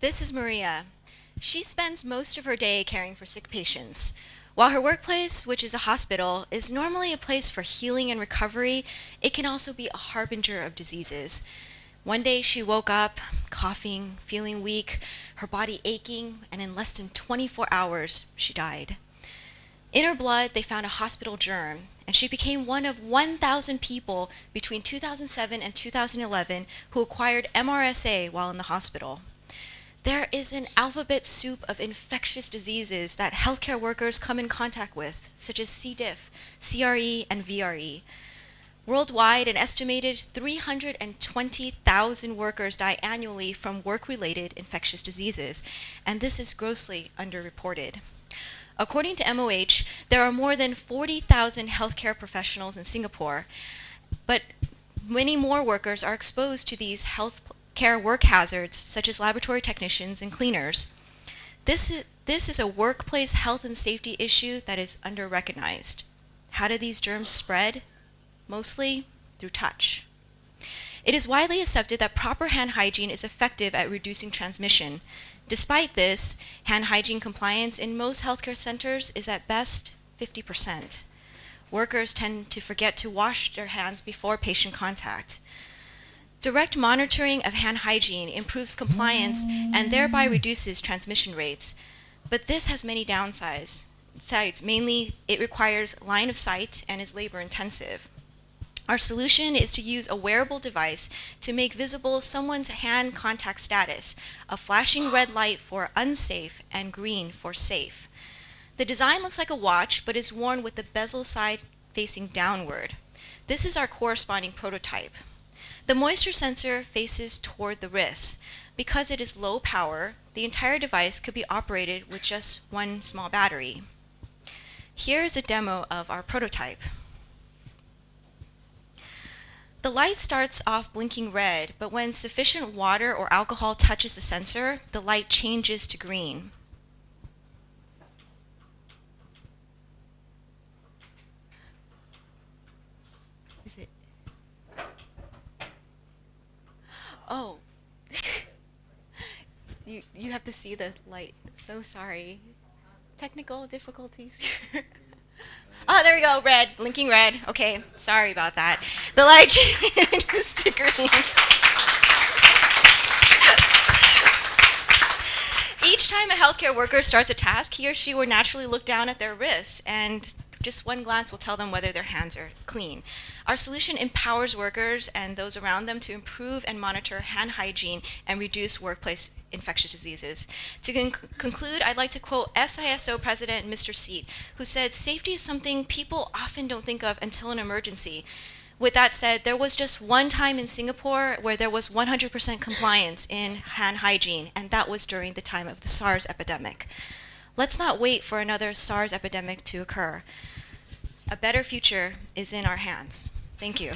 This is Maria. She spends most of her day caring for sick patients. While her workplace, which is a hospital, is normally a place for healing and recovery, it can also be a harbinger of diseases. One day she woke up, coughing, feeling weak, her body aching, and in less than 24 hours, she died. In her blood, they found a hospital germ, and she became one of 1,000 people between 2007 and 2011 who acquired MRSA while in the hospital. There is an alphabet soup of infectious diseases that healthcare workers come in contact with, such as C. diff, CRE, and VRE. Worldwide, an estimated 320,000 workers die annually from work-related infectious diseases, and this is grossly underreported. According to MOH, there are more than 40,000 healthcare professionals in Singapore, but many more workers are exposed to these healthcare work hazards, such as laboratory technicians and cleaners. This is a workplace health and safety issue that is under-recognized. How do these germs spread? Mostly through touch. It is widely accepted that proper hand hygiene is effective at reducing transmission. Despite this, hand hygiene compliance in most healthcare centers is at best 50%. Workers tend to forget to wash their hands before patient contact. Direct monitoring of hand hygiene improves compliance and thereby reduces transmission rates. But this has many downsides. Mainly, it requires line of sight and is labor intensive. Our solution is to use a wearable device to make visible someone's hand contact status, a flashing red light for unsafe and green for safe. The design looks like a watch, but is worn with the bezel side facing downward. This is our corresponding prototype. The moisture sensor faces toward the wrist. Because it is low power, the entire device could be operated with just one small battery. Here is a demo of our prototype. The light starts off blinking red, but when sufficient water or alcohol touches the sensor, the light changes to green. Is it? Oh. You have to see the light. So sorry. Technical difficulties here. Oh, there we go, red, blinking red. Okay, sorry about that. The light changes to green. Each time a healthcare worker starts a task, he or she will naturally look down at their wrists, and just one glance will tell them whether their hands are clean. Our solution empowers workers and those around them to improve and monitor hand hygiene and reduce workplace infectious diseases. To conclude, I'd like to quote SISO President Mr. Seat, who said, "Safety is something people often don't think of until an emergency." With that said, there was just one time in Singapore where there was 100% compliance in hand hygiene, and that was during the time of the SARS epidemic. Let's not wait for another SARS epidemic to occur. A better future is in our hands. Thank you.